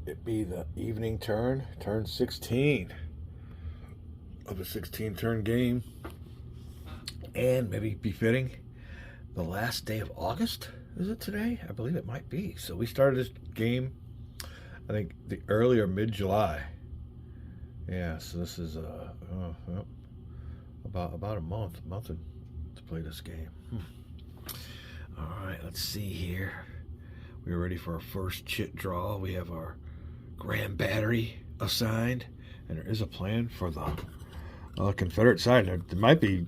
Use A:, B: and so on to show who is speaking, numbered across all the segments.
A: it be the evening turn 16 of a 16-turn game, and maybe befitting the last day of August. Is it today? I believe it might be. So we started this game, I think, the earlier mid-July. Yeah, so this is about a month to play this game. All right, let's see here. We're ready for our first chit draw. We have our Grand Battery assigned, and there is a plan for the Confederate side. There might be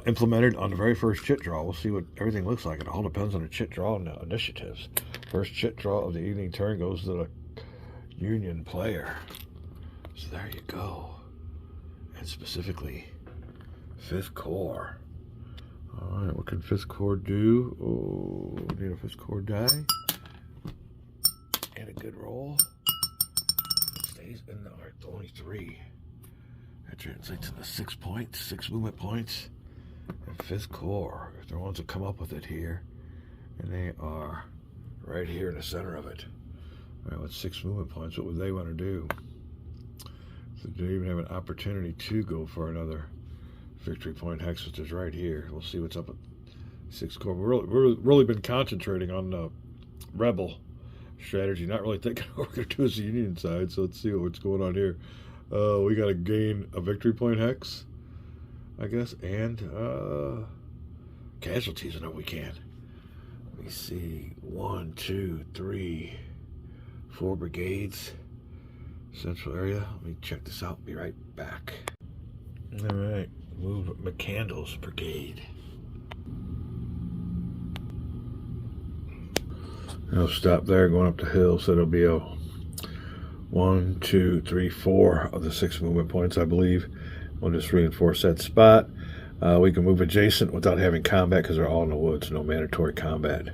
A: implemented on the very first chit draw. We'll see what everything looks like. It all depends on the chit draw and the initiatives. First chit draw of the evening turn goes to the Union player. So there you go. And specifically, 5th Corps. All right, what can 5th Corps do? Oh, we need a 5th Corps die. And a good roll. Stays in the art, only 3. That translates into 6 points, 6 movement points. And 5th Corps, if they're the ones that come up with it here, and they are right here in the center of it. All right, with 6 movement points, what would they want to do? So do they even have an opportunity to go for another victory point hex, which is right here? We'll see what's up at 6th Corps. We've really been concentrating on the rebel strategy, not really thinking what we're going to do as the Union side. So let's see what's going on here. We got to gain a victory point hex, I guess, and casualties whenever we can. Let me see. 1, 2, 3, 4 brigades. Central area. Let me check this out. Be right back. All right. Move McCandless Brigade. I'll stop there going up the hill, so it'll be a 1, 2, 3, 4 of the 6 movement points, I believe. We'll just reinforce that spot. We can move adjacent without having combat because they're all in the woods. No mandatory combat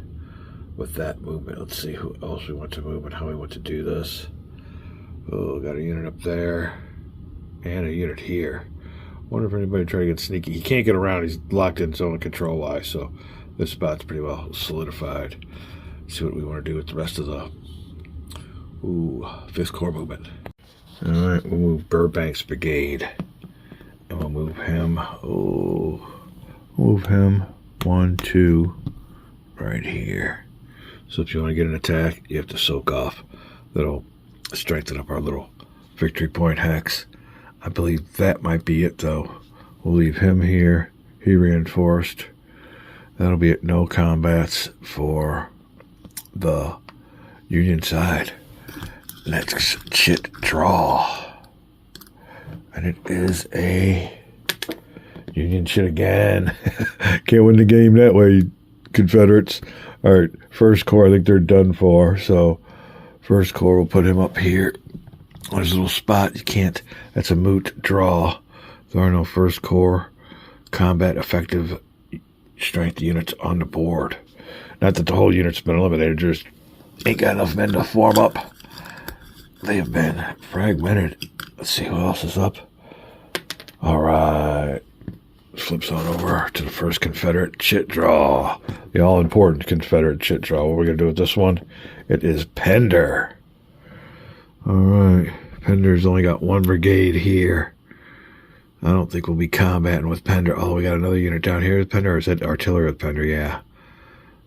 A: with that movement. Let's see who else we want to move and how we want to do this. Oh, got a unit up there and a unit here. Wonder if anybody tried to get sneaky. He can't get around. He's locked in zone control-wise, so this spot's pretty well solidified. Let's see what we want to do with the rest of the 5th Corps movement. All right, we'll move Burbank's Brigade, and we'll move him. Move him 1, 2, right here. So if you want to get an attack, you have to soak off. That'll strengthen up our little victory point hex. I believe that might be it, though. We'll leave him here. He reinforced. That'll be it. No combats for the Union side. Next chit draw. And it is a Union chit again. Can't win the game that way, Confederates. All right, 1st Corps, I think they're done for. So 1st Corps, we'll put him up here. There's a little spot. You can't. That's a moot draw. There are no 1st Corps combat effective strength units on the board. Not that the whole unit's been eliminated. Just ain't got enough men to form up. They have been fragmented. Let's see who else is up. All right. Flips on over to the first Confederate chit draw. The all-important Confederate chit draw. What are we going to do with this one? It is Pender. All right. Pender's only got 1 brigade here. I don't think we'll be combating with Pender. Oh, we got another unit down here with Pender. Or is that artillery with Pender? Yeah.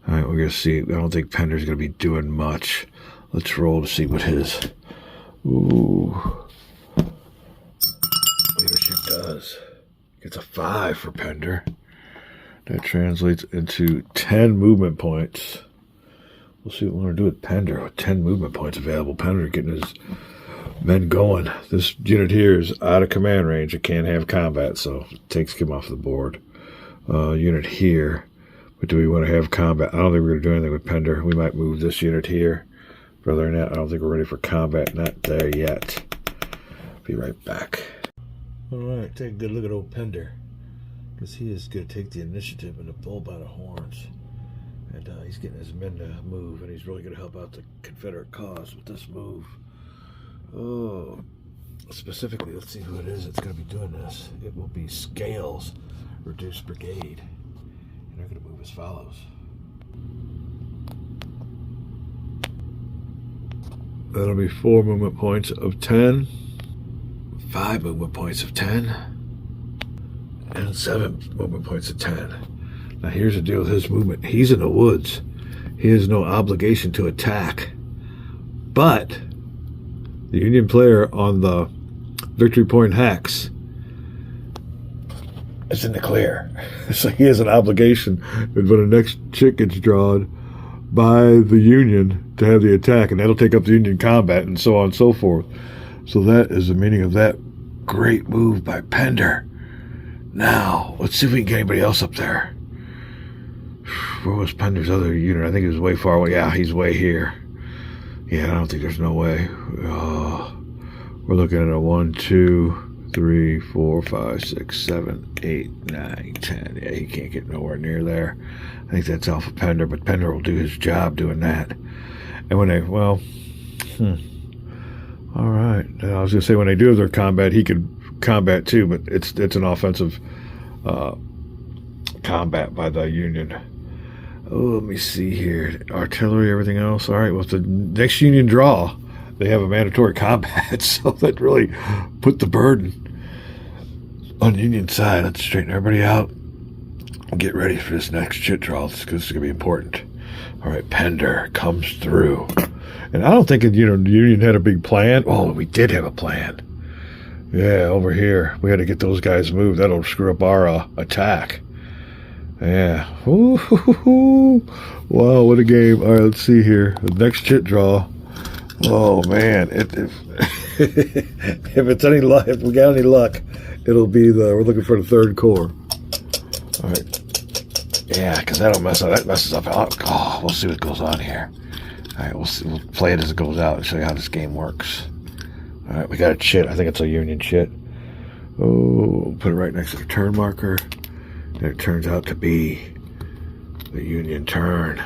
A: All right, we're going to see. I don't think Pender's going to be doing much. Let's roll to see what his leadership does. Gets a 5 for Pender. That translates into 10 movement points. We'll see what we want to do with Pender. With 10 movement points available, Pender getting his men going. This unit here is out of command range. It can't have combat, so it takes him off the board. Unit here. But do we want to have combat? I don't think we're going to do anything with Pender. We might move this unit here. But other than that, I don't think we're ready for combat. Not there yet. Be right back. All right, take a good look at old Pender. Because he is going to take the initiative and the bull by the horns. And he's getting his men to move. And he's really going to help out the Confederate cause with this move. Oh, specifically, let's see who it is that's going to be doing this. It will be Scales, Reduced Brigade. And they're going to move as follows. That'll be 4 movement points of 10, 5 movement points of 10, and 7 movement points of 10. Now here's the deal with his movement. He's in the woods. He has no obligation to attack. But the Union player on the victory point hex is in the clear. So he has an obligation when the next chit gets drawn by the Union to have the attack, and that'll take up the Union combat and so on and so forth. So that is the meaning of that great move by Pender. Now, let's see if we can get anybody else up there. Where was Pender's other unit? I think he was way far away. Yeah, he's way here. Yeah, I don't think there's no way. We're looking at a 1, 2, 3, 4, 5, 6, 7, 8, 9, 10. Yeah, he can't get nowhere near there. I think that's Alpha Pender, but Pender will do his job doing that. And when they, all right. I was going to say when they do their combat, he could combat too, but it's an offensive combat by the Union. Oh, let me see here. Artillery, everything else. All right, well, if the next Union draw, they have a mandatory combat, so that really put the burden on the Union side. Let's straighten everybody out and get ready for this next chit draw. This is going to be important. All right, Pender comes through. And I don't think, the Union had a big plan. Oh, we did have a plan. Yeah, over here. We had to get those guys moved. That'll screw up our attack. Yeah. Ooh, wow, what a game. All right, let's see here. The next chit draw. Oh, man. If it's any luck, if we got any luck, it'll be we're looking for the 3rd Corps. All right. Yeah, because that messes up. Oh, we'll see what goes on here. All right, we'll play it as it goes out and show you how this game works. All right, we got a chit. I think it's a Union chit. Oh, put it right next to the turn marker. And it turns out to be the Union turn.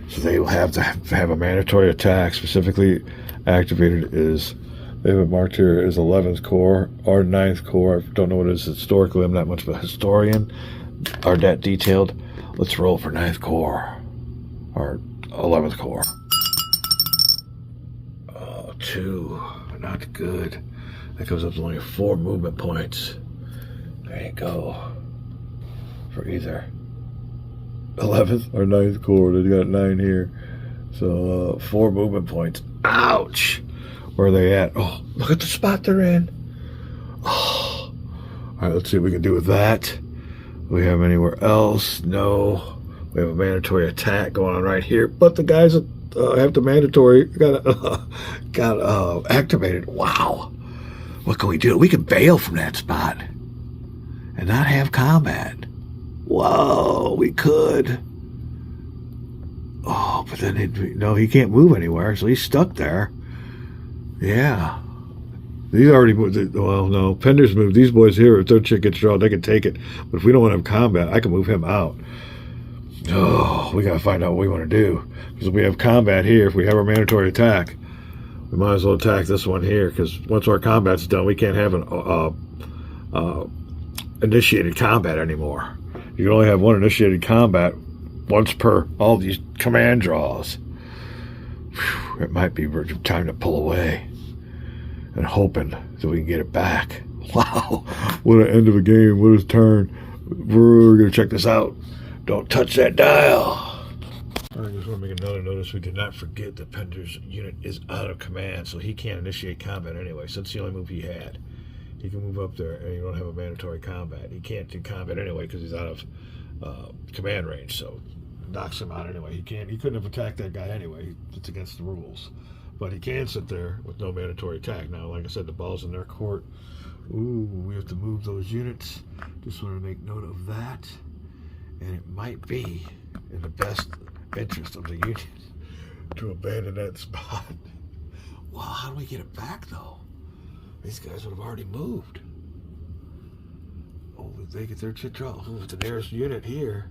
A: So they will have to have a mandatory attack. Specifically activated is, they have it marked here as 11th Corps or 9th Corps. I don't know what it is historically. I'm not much of a historian or that detailed. Let's roll for 9th Corps or 11th Corps. Oh, 2. Not good. That goes up to only 4 movement points. There you go. For either 11th or 9th Corps. They got 9 here. So 4 movement points. Ouch! Where are they at? Oh, look at the spot they're in. Oh. All right, let's see what we can do with that. Do we have anywhere else? No. We have a mandatory attack going on right here. But the guys that have the mandatory got activated. Wow. What can we do? We can bail from that spot and not have combat. Whoa, we could. Oh, but then he can't move anywhere, so he's stuck there. Yeah. These already moved. Well, no, Pender's moved. These boys here, if their chick gets drawn, they can take it. But if we don't want to have combat, I can move him out. Oh, we got to find out what we want to do. Because if we have combat here, if we have our mandatory attack, we might as well attack this one here. Because once our combat's done, we can't have an initiated combat anymore. You can only have one initiated combat once per all these command draws. Whew, it might be time to pull away and hoping that we can get it back. Wow, what an end of a game. What a turn. We're going to check this out. Don't touch that dial. I just want to make another notice. We did not forget that Pender's unit is out of command, so he can't initiate combat anyway. So that's the only move he had. He can move up there, and you don't have a mandatory combat. He can't do combat anyway because he's out of command range, so knocks him out anyway. He couldn't have attacked that guy anyway. It's against the rules. But he can sit there with no mandatory attack. Now, like I said, the ball's in their court. Ooh, we have to move those units. Just want to make note of that. And it might be in the best interest of the Union to abandon that spot. Well, how do we get it back, though? These guys would have already moved. Oh, they get their chit drawn. Oh, the nearest unit here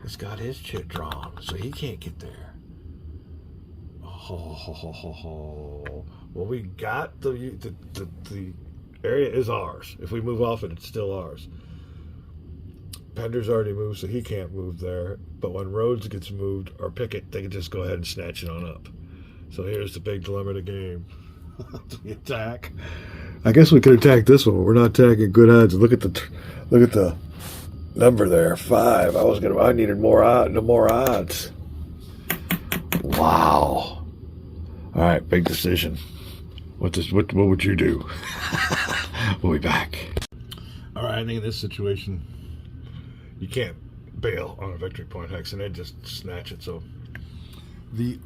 A: has got his chit drawn, so he can't get there. Oh. Well, we got the area is ours. If we move off it, it's still ours. Pender's already moved, so he can't move there. But when Rhodes gets moved, or Pickett, they can just go ahead and snatch it on up. So here's the big dilemma of the game. Do we attack? I guess we could attack this one. We're not attacking good odds. Look at the number there, 5. I needed more odds. Wow. All right, big decision. What would you do? We'll be back. All right, I think in this situation, you can't bail on a victory point hex and then just snatch it. So the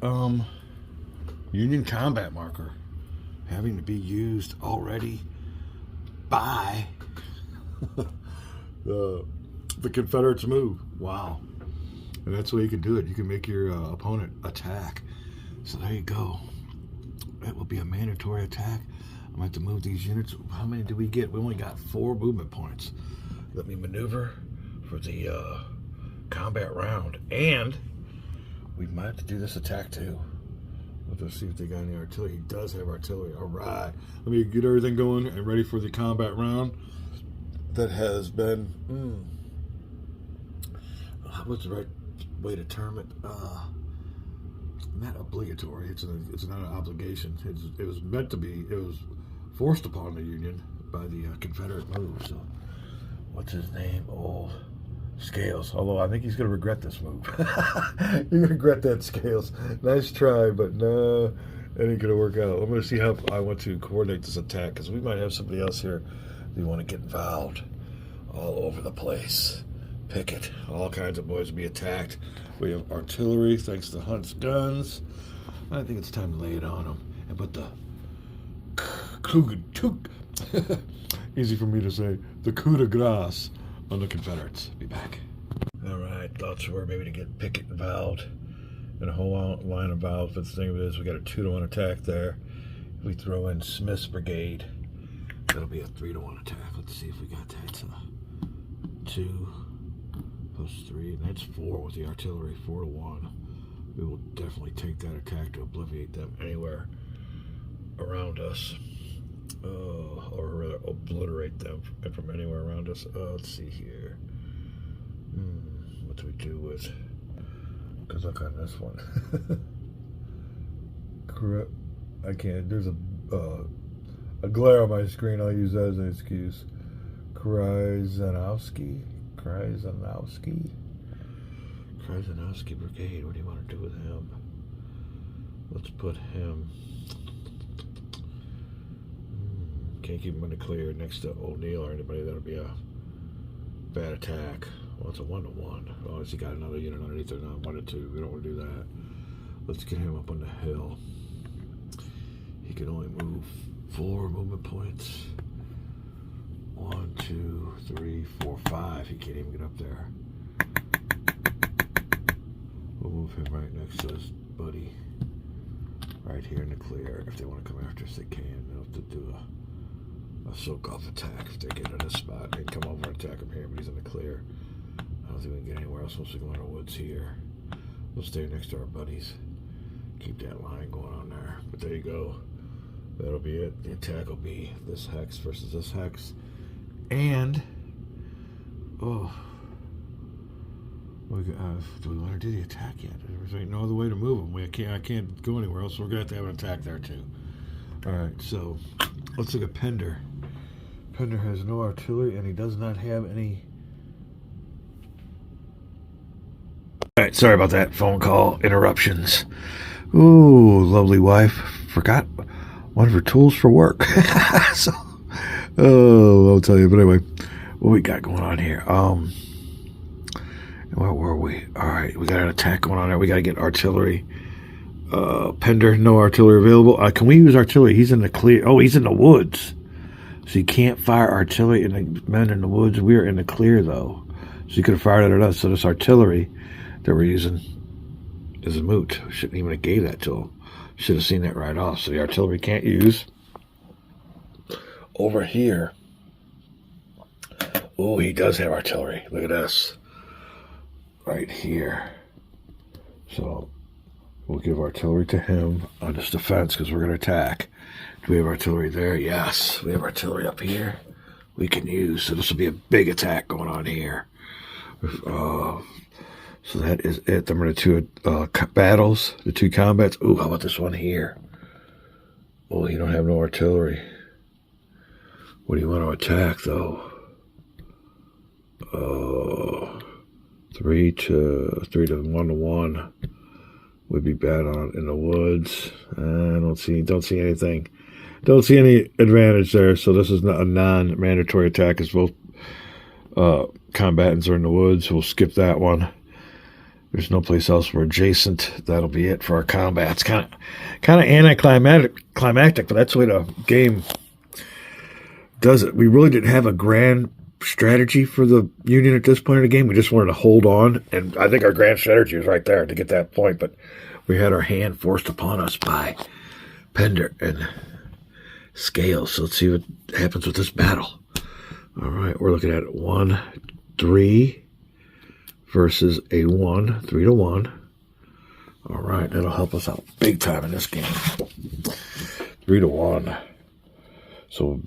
A: Union combat marker having to be used already by the Confederates move. Wow. And that's the way you can do it. You can make your opponent attack. So there you go. It will be a mandatory attack. I'm going to have to move these units. How many do we get? We only got 4 movement points. Let me maneuver for the combat round. And we might have to do this attack too. Let's see if they got any artillery. He does have artillery. All right. Let me get everything going and ready for the combat round. That has been... what's the right way to term it? Not obligatory. It's not an obligation. It was meant to be. It was forced upon the Union by the Confederate move. So, what's his name? Oh, Scales. Although I think he's going to regret this move. You're going to regret that, Scales. Nice try, but no, it ain't going to work out. I'm going to see how I want to coordinate this attack, because we might have somebody else here we want to get involved all over the place. Picket. All kinds of boys will be attacked. We have artillery, thanks to Hunt's guns. I think it's time to lay it on them and put the easy for me to say, the coup de grace on the Confederates. Be back. All right, thoughts were maybe to get Pickett involved and a whole line involved. But the thing of it is, we got a 2-to-1 attack there. If we throw in Smith's brigade, that'll be a 3-to-1 attack. Let's see if we got that. 2 plus 3, and that's 4 with the artillery, 4-to-1. We will definitely take that attack to obliterate them anywhere around us, or rather obliterate them from anywhere around us. Let's see here. What do we do with? Good luck on this one. Correct. I can't. There's a glare on my screen. I'll use that as an excuse. Krajzanowski Brigade. What do you want to do with him? Let's put him. Can't keep him in the clear next to O'Neill or anybody. That'll be a bad attack. Well, it's a 1-to-1. Oh, has he got another unit underneath there? No, 1-to-2. We don't want to do that. Let's get him up on the hill. He can only move 4 movement points. 1, 2, 3, 4, 5. He can't even get up there. We'll move him right next to his buddy. Right here in the clear. If they want to come after us, they can. They'll have to do a soak-off attack if they get in this spot. They can come over and attack him here, but he's in the clear. I don't think we can get anywhere else once we go in the woods here. We'll stay next to our buddies. Keep that line going on there. But there you go. That'll be it. The attack will be this hex versus this hex. And, do we want to do the attack yet? There's no other way to move them. I can't go anywhere else, so we're going to have an attack there too. All right, so let's look at Pender. Pender has no artillery, and he does not have any... All right, sorry about that phone call interruptions. Ooh, lovely wife. Forgot one of her tools for work. So... Oh, I'll tell you. But anyway, what we got going on here? Where were we? All right, we got an attack going on there. We got to get artillery. Pender, no artillery available. Can we use artillery? He's in the clear. Oh, he's in the woods. So you can't fire artillery in the men in the woods. We're in the clear, though. So you could have fired it at us. So this artillery that we're using is a moot. Shouldn't even have gave that to him. Should have seen that right off. So the artillery can't use. Over here, oh, he does have artillery. Look at this. Right here. So we'll give artillery to him on this defense because we're going to attack. Do we have artillery there? Yes. We have artillery up here we can use. So this will be a big attack going on here. So that is it. Them are the two battles, the two combats. Ooh, how about this one here? Oh, you don't have no artillery. What do you want to attack, though? 3 to 1 to 1 would be bad on in the woods. I don't see anything. Don't see any advantage there. So this is not a non-mandatory attack, as both combatants are in the woods. We'll skip that one. There's no place else we're adjacent. That'll be it for our combats. Kind of anticlimactic, but that's the way the game does it. We really didn't have a grand strategy for the Union at this point in the game. We just wanted to hold on, and I think our grand strategy was right there to get that point, but we had our hand forced upon us by Pender and Scales. So let's see what happens with this battle. All right, we're looking at 1, 3 versus a 1, 3 to 1. All right, that'll help us out big time in this game. 3 to 1. So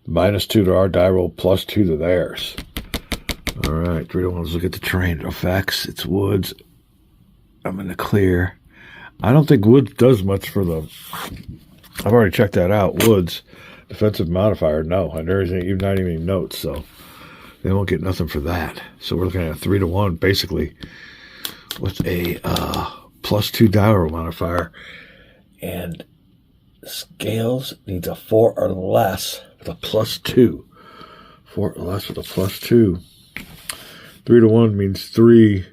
A: -2 to our die roll, +2 to theirs. All right, 3 to 1. Let's look at the terrain effects. It's woods. I'm in the clear. I don't think woods does much for the... I've already checked that out. Woods, defensive modifier, no. And there isn't even not even notes, so they won't get nothing for that. So we're looking at a 3 to 1, basically, with a +2 die roll modifier. And Scales needs a 4 or less with a +2. 4 or less with a +2. 3 to 1 means 3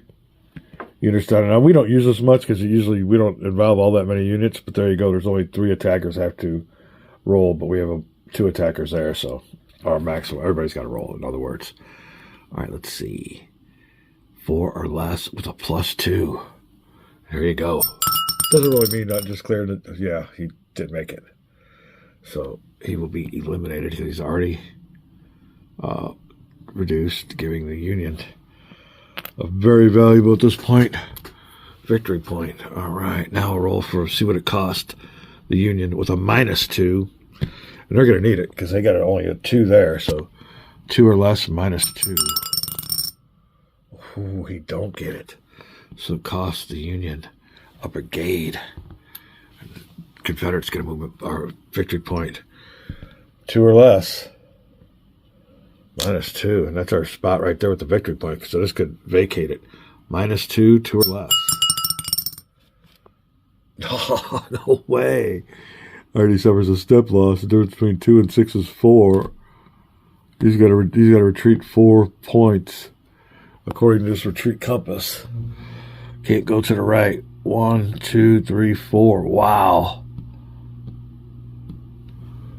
A: units down. Now, we don't use this much because usually we don't involve all that many units, but there you go. There's only 3 attackers have to roll, but we have 2 attackers there, so our maximum, everybody's got to roll, in other words. All right, let's see. 4 or less with a +2. There you go. Doesn't really mean not just clearing it. Yeah, he did make it. So he will be eliminated. He's already reduced, giving the Union a very valuable at this point victory point. All right, now we'll roll for, see what it cost the Union with a -2. And they're going to need it because they got only a 2 there. So 2 or less, -2. Ooh, he don't get it. So it costs the Union a brigade. Confederates going to move our victory point 2 or less, -2, and that's our spot right there with the victory point. So this could vacate it. -2, 2 or less. Oh, no way! Already suffers a step loss. The difference between 2 and 6 is 4. He's got to retreat 4 points according to this retreat compass. Can't go to the right. 1, 2, 3, 4. Wow.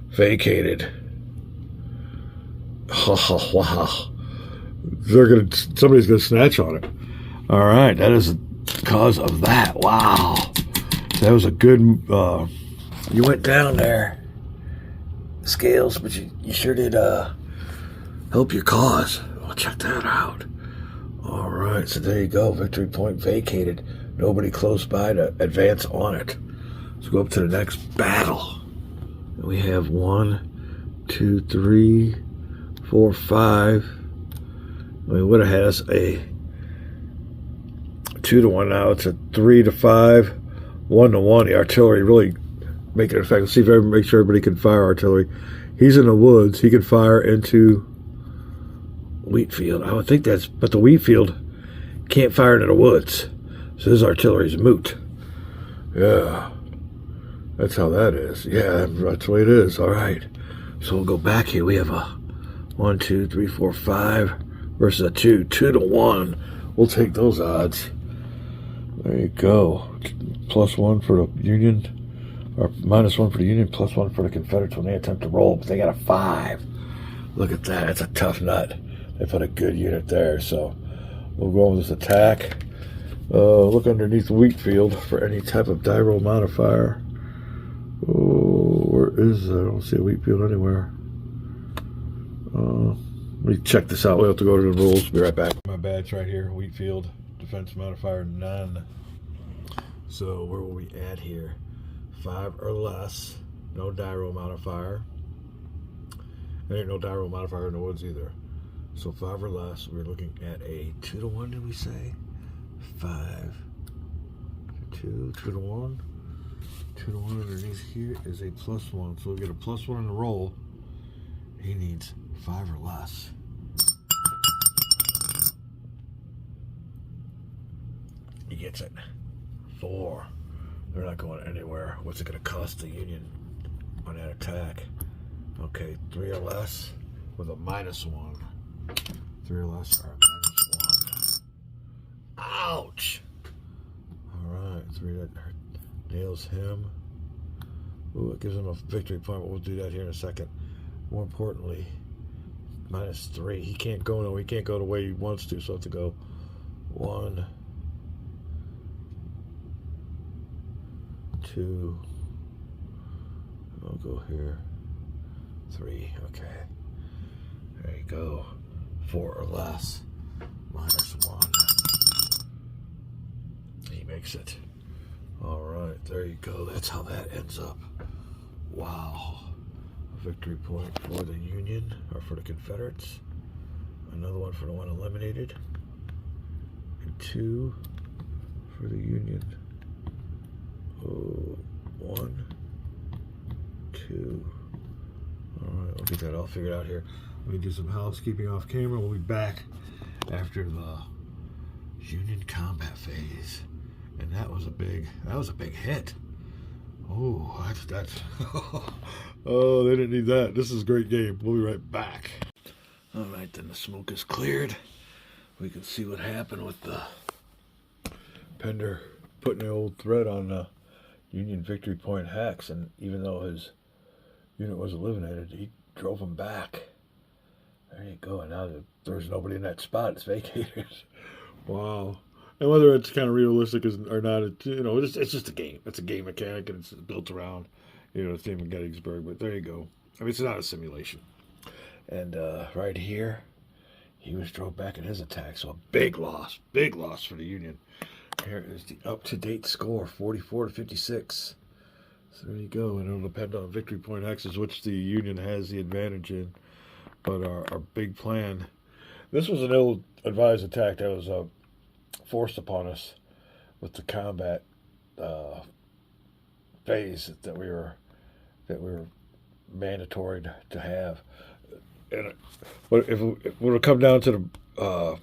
A: Vacated. Oh, wow. Somebody's gonna snatch on it. All right, that is the cause of that. Wow. That was a good, you went down there, Scales, but you sure did help your cause. Well, check that out. All right, so there you go. Victory point vacated. Nobody close by to advance on it. Let's go up to the next battle. We have 1, 2, 3, 4, 5. I mean, would have had us a 2 to 1 now. It's a 3 to 5, 1 to 1. The artillery really making an effect. Let's see if make sure everybody can fire artillery. He's in the woods. He can fire into wheat field. I would think that's, but the wheat field can't fire into the woods. So his artillery's moot. Yeah. That's how that is. Yeah, that's the way it is. All right. So we'll go back here. We have a 1, 2, 3, 4, 5 versus a 2. 2 to 1. We'll take those odds. There you go. +1 for the Union. Or -1 for the Union, +1 for the Confederates when they attempt to roll. But they got a 5. Look at that. That's a tough nut. They put a good unit there. So we'll go with this attack. Look underneath Wheatfield for any type of die roll modifier. Oh, where is that? I don't see a wheat field anywhere. Let me check this out. We'll have to go to the rules. Be right back. My badge right here. Wheat field. Defense modifier, none. So where will we add here? 5 or less. No die roll modifier. There ain't no die roll modifier in the woods either. So 5 or less. We're looking at a 2 to 1, did we say? 5 to 2, 2 to 1. 2 to 1 underneath here is a +1. So we'll get a +1 in the roll. He needs 5 or less. He gets it. 4. They're not going anywhere. What's it going to cost the Union on that attack? Okay, 3 or less with a -1. 3 or less are -1. Ouch! Alright, 3 that nails him. Ooh, it gives him a victory point, but we'll do that here in a second. More importantly, -3. He can't go the way he wants to, so I have to go 1, 2. I'll go here. 3. Okay. There you go. 4 or less. -1. He makes it. Alright, there you go. That's how that ends up. Wow. A victory point for the Union, or for the Confederates. Another one for the one eliminated. And 2 for the Union. Oh, 1, 2. Alright, I'll get that all figured out here. Let me do some housekeeping off camera. We'll be back after the Union combat phase. And that was a big hit. Oh, that's oh, they didn't need that. This is a great game. We'll be right back. Alright, then the smoke is cleared. We can see what happened with the Pender putting the old thread on the Union victory point hex, and even though his unit was eliminated, he drove him back. There you go. And now there's nobody in that spot. It's vacated. Wow. And whether it's kind of realistic or not, it's just a game. It's a game mechanic, and it's built around, the theme of Gettysburg. But there you go. I mean, it's not a simulation. And right here, he was drove back in his attack. So a big loss for the Union. Here is the up-to-date score, 44 to 56. So there you go. And it'll depend on victory point hexes, which the Union has the advantage in. But our big plan, this was an ill-advised attack that was forced upon us with the combat phase that we were mandatory to have. And if it would have come down to the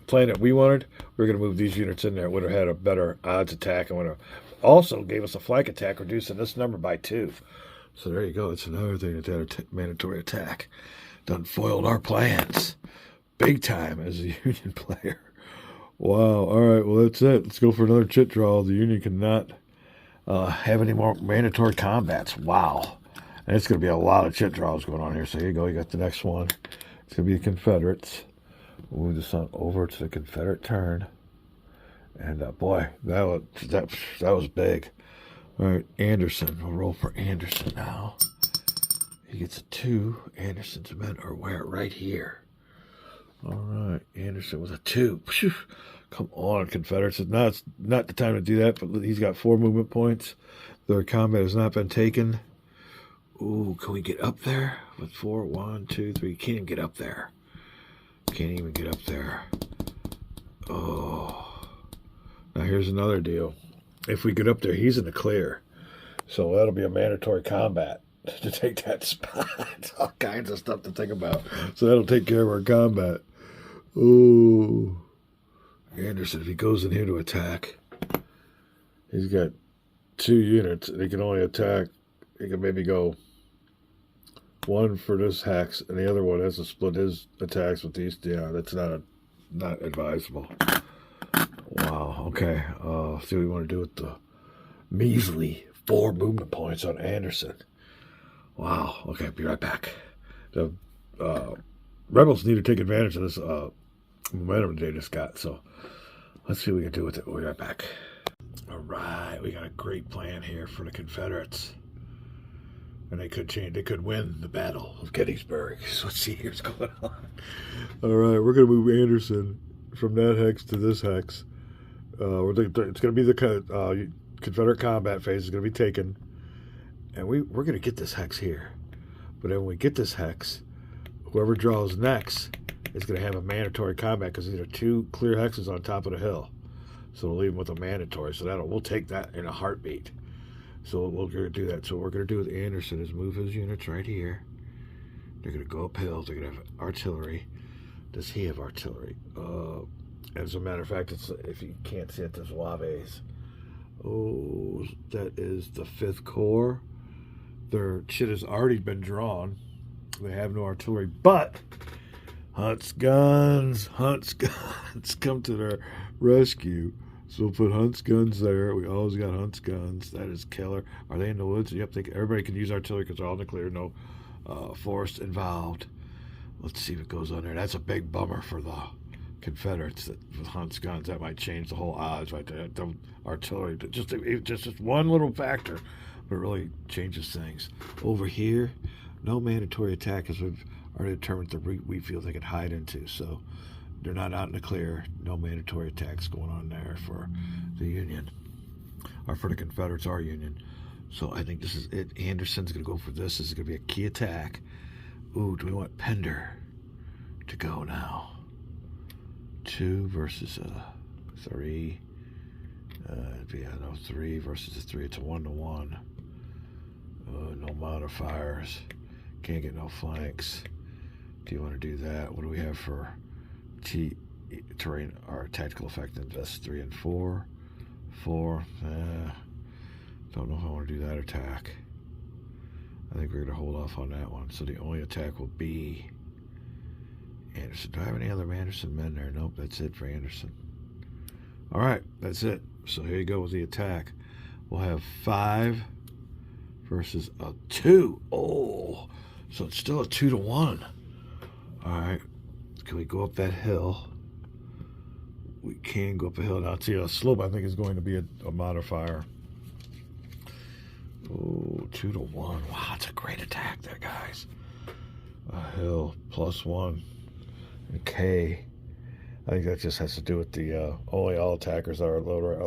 A: plan that we wanted, we were going to move these units in there. It would have had a better odds attack, and would have also gave us a flank attack, reducing this number by 2. So there you go. It's another thing that mandatory attack done foiled our plans big time as a Union player. Wow. All right. Well, that's it. Let's go for another chit draw. The Union cannot have any more mandatory combats. Wow. And it's going to be a lot of chit draws going on here. So here you go. You got the next one. It's going to be the Confederates. We'll move this on over to the Confederate turn. And boy, that was big. All right, Anderson. We'll roll for Anderson now. He gets a 2. Anderson's men are where? Right here. All right, Anderson with a 2. Phew. Come on, Confederates. It's not the time to do that, but he's got 4 movement points. Their combat has not been taken. Ooh, can we get up there with 4? 1, 2, 3. Can't even get up there. Can't even get up there. Oh. Now here's another deal. If we get up there, he's in the clear. So that'll be a mandatory combat to take that spot. All kinds of stuff to think about. So that'll take care of our combat. Ooh. Anderson, if he goes in here to attack, he's got 2 units, and he can only attack. He can maybe go 1 for this hex, and the other one has to split his attacks with these. Yeah, that's not advisable. Wow. Okay. See what we want to do with the measly 4 movement points on Anderson. Wow. Okay. Be right back. The rebels need to take advantage of this momentum they just got. So let's see what we can do with it. We'll be right back. All right. We got a great plan here for the Confederates. And they could win the Battle of Gettysburg. So let's see what's going on. All right. We're going to move Anderson from that hex to this hex. It's going to be the Confederate combat phase is going to be taken. And we're going to get this hex here. But then when we get this hex, whoever draws next is going to have a mandatory combat because these are 2 clear hexes on top of the hill. So we'll leave them with a mandatory. So we'll take that in a heartbeat. So we're going to do that. So what we're going to do with Anderson is move his units right here. They're going to go uphill. They're going to have artillery. Does he have artillery? As a matter of fact, if you can't see it, the Zouaves. Oh, that is the 5th Corps. Their shit has already been drawn. They have no artillery, but Hunt's guns come to their rescue. So we'll put Hunt's guns there. We always got Hunt's guns. That is killer. Are they in the woods? Yep, everybody can use artillery because they're all in the clear. No forest involved. Let's see what goes on there. That's a big bummer for the Confederates with Hunt's guns. That might change the whole odds right there. The artillery, just one little factor, but it really changes things. Over here, no mandatory attack as we've already determined the wheat field they can hide into. So they're not out in the clear. No mandatory attacks going on there for the Union. Or for the Confederates, our Union. So I think this is it. Anderson's going to go for this. This is going to be a key attack. Ooh, do we want Pender to go now? 2 versus 3. Yeah, no, 3 versus a 3. It's a 1-to-1. No modifiers. Can't get no flanks. Do you want to do that? What do we have for terrain? Our tactical effectiveness? That's 3 and 4. 4. Don't know if I want to do that attack. I think we're going to hold off on that one. So the only attack will be Anderson. Do I have any other Anderson men there? Nope, that's it for Anderson. All right, that's it. So here you go with the attack. We'll have 5 versus a 2. Oh, so it's still a 2-to-1. All right, can we go up that hill? We can go up a hill. Now, see, a slope I think is going to be a modifier. Oh, 2-to-1. Wow, that's a great attack there, guys. A hill, +1. And K. I think that just has to do with the only all attackers are lower.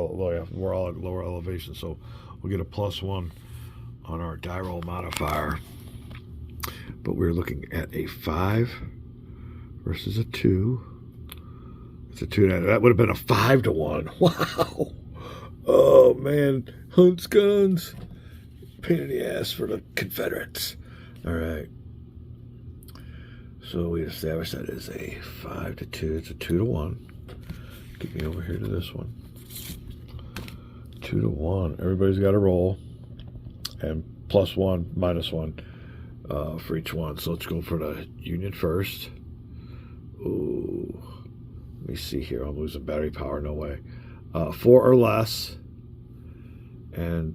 A: We're all at lower elevation, so we'll get a +1 on our die roll modifier. But we're looking at a 5 versus a 2. It's a 2. That would have been a 5-to-1. Wow. Oh man, Hunt's guns. Pain in the ass for the Confederates. All right. So we established that is a 5-to-2. It's a 2-to-1. Get me over here to this one. 2-to-1. Everybody's got a roll. And +1, -1 for each one. So let's go for the Union first. Ooh. Let me see here. I'm losing battery power. No way. 4 or less. And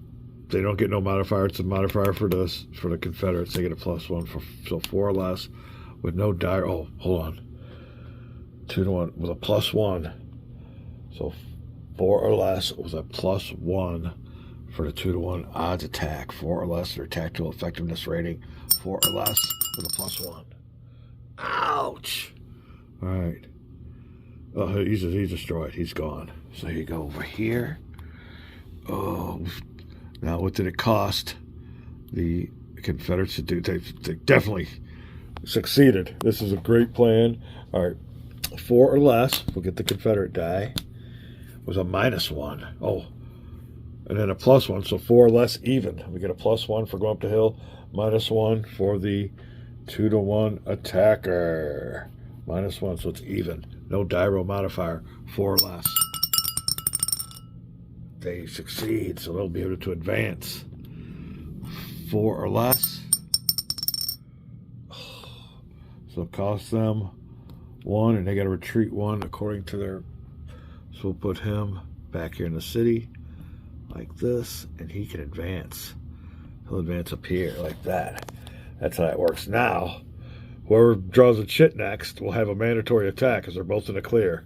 A: they don't get no modifier. It's a modifier for the Confederates. They get a +1 so 4 or less with no die. Oh, hold on. 2-to-1 with a +1. So 4 or less was a +1 for the 2-to-1 odds attack. 4 or less their tactical effectiveness rating. 4 or less with a +1. Ouch. All right. Oh, he's destroyed. He's gone. So you go over here. Oh. Now, what did it cost the Confederates to do? They definitely succeeded. This is a great plan. All right, 4 or less, we'll get the Confederate die. It was a -1. Oh, and then a +1, so 4 or less even. We get a +1 for going up the hill, -1 for the 2-to-1 attacker. -1, so it's even. No die roll modifier, 4 or less. They succeed, so they'll be able to advance. 4 or less. So it costs them 1, and they got to retreat 1 according to their. So we'll put him back here in the city like this, and he can advance. He'll advance up here like that. That's how it works. Now, whoever draws a shit next will have a mandatory attack because they're both in the clear.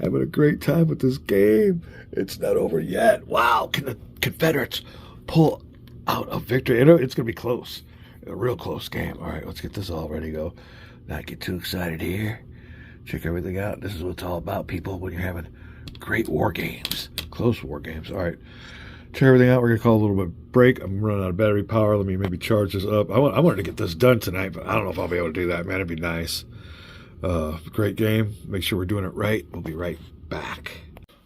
A: Having a great time with this game. It's not over yet. Wow, can the Confederates pull out a victory? It's going to be close. A real close game. All right, let's get this all ready to go. Not get too excited here. Check everything out. This is what it's all about, people, when you're having great war games. Close war games. All right. Check everything out. We're going to call a little bit break. I'm running out of battery power. Let me maybe charge this up. I wanted to get this done tonight, but I don't know if I'll be able to do that, man. It'd be nice. Great game. Make sure we're doing it right. We'll be right back.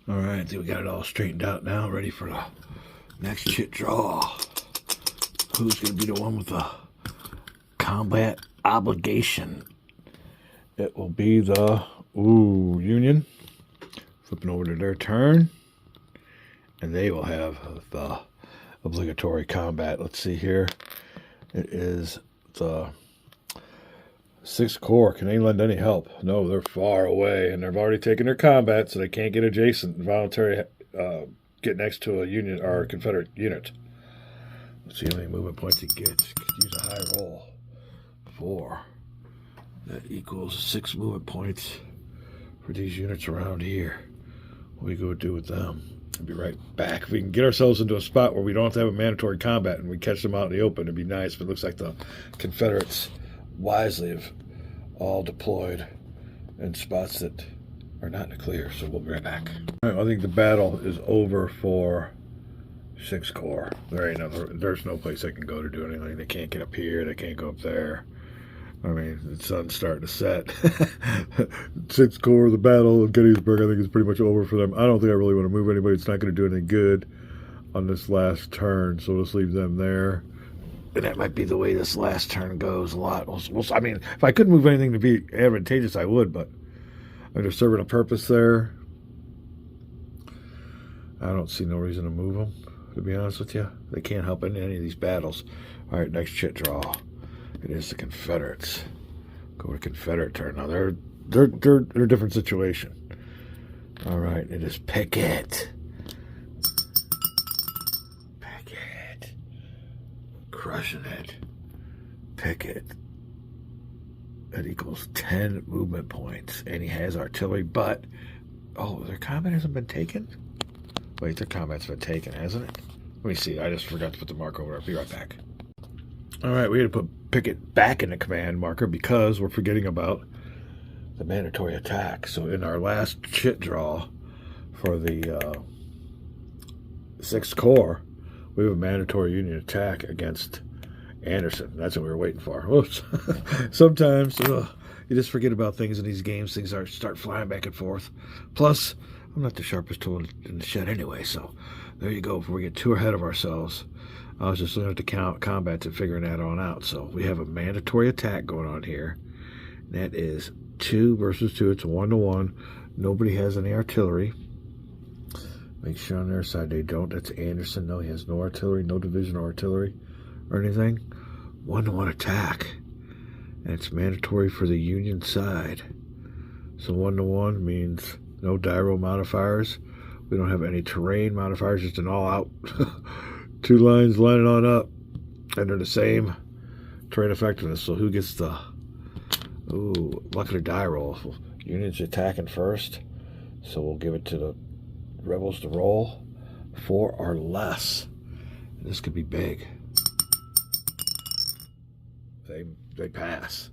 A: All right, I think we got it all straightened out now, ready for the next chit draw. Who's going to be the one with the combat obligation? It will be the Union. Flipping over to their turn. And they will have the obligatory combat. Let's see here. It is the 6th Corps. Can they lend any help? No, they're far away, and they've already taken their combat, so they can't get adjacent and voluntarily get next to a Union or a Confederate unit. Let's see how many movement points he gets. Could use a high roll. 4. That equals 6 movement points for these units around here. What are we going to do with them? I'll be right back. If we can get ourselves into a spot where we don't have to have a mandatory combat and we catch them out in the open, it'd be nice. But it looks like the Confederates wisely have all deployed in spots that are not in the clear. So we'll be right back. All right, I think the battle is over for 6th Corps. There's no place they can go to do anything. They can't get up here. They can't go up there. I mean, the sun's starting to set. 6th Corps, the battle of Gettysburg, I think is pretty much over for them. I don't think I really want to move anybody. It's not going to do anything good on this last turn, so let's leave them there. And that might be the way this last turn goes a lot. I mean, if I could move anything to be advantageous, I would, but they're serving a purpose there. I don't see no reason to move them, to be honest with you. They can't help in any of these battles. All right, next chit draw. It is the Confederates. Go to Confederate turn. Now they're in a different situation. All right, it is Pickett. Pickett. Crushing it. Pickett. That equals 10 movement points. And he has artillery, but their combat hasn't been taken? Wait, their combat's been taken, hasn't it? Let me see. I just forgot to put the marker over. I'll be right back. All right, we had to put Pickett back in the command marker because we're forgetting about the mandatory attack. So in our last chit draw for the 6th Corps, we have a mandatory Union attack against Anderson. That's what we were waiting for. Whoops. Sometimes you just forget about things in these games. Things start flying back and forth. Plus, I'm not the sharpest tool in the shed anyway, so there you go. Before we get too ahead of ourselves, I was just looking at the combats and figuring that on out. So we have a mandatory attack going on here. That is 2 versus 2. It's 1-to-1. Nobody has any artillery. Make sure on their side they don't. That's Anderson. No, he has no artillery, no division artillery or anything. 1-to-1 attack. And it's mandatory for the Union side. So 1-to-1 means no die roll modifiers. We don't have any terrain modifiers, just an all-out 2 lines lining on up, and they're the same terrain effectiveness. So who gets the luck of the die roll? Union's attacking first, so we'll give it to the rebels to roll 4 or less. And this could be big. They pass.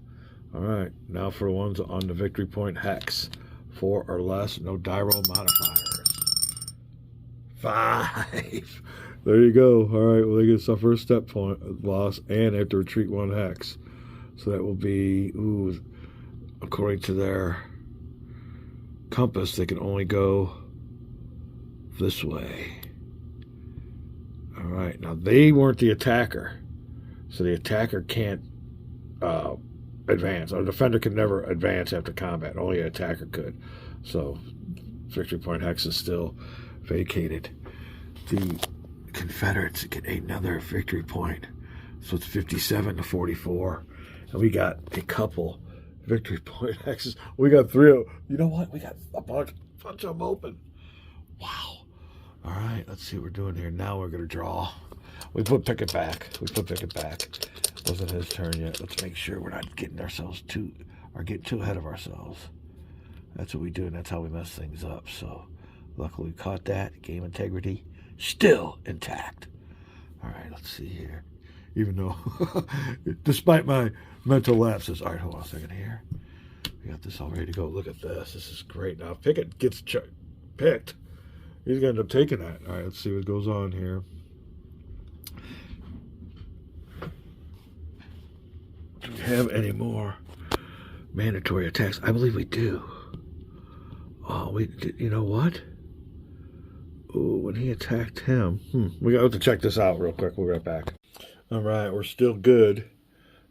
A: All right, now for the ones on the victory point hex. 4 or less, no die roll modifiers. 5. There you go. All right, well, they get a first step point loss, and they have to retreat 1 hex. So that will be, according to their compass, they can only go this way. All right, now they weren't the attacker, so the attacker can't advance. A defender can never advance after combat. Only an attacker could. So victory point hex is still vacated. The Confederates get another victory point. So it's 57 to 44. And we got a couple victory point hexes. We got 3 of them. You know what? We got a bunch of them open. Wow. All right, let's see what we're doing here. Now we're going to draw. We put Pickett back. Wasn't his turn yet. Let's make sure we're not getting getting too ahead of ourselves. That's what we do, and that's how we mess things up. So luckily we caught that. Game integrity still intact. All right, let's see here. Even though, despite my mental lapses. All right, hold on a second here. We got this all ready to go. Look at this. This is great. Now, if Pickett gets picked, he's going to end up taking that. All right, let's see what goes on here. Do we have any more mandatory attacks? I believe we do. Oh, you know what? Oh, when he attacked him. We got to check this out real quick. We'll be right back. All right, we're still good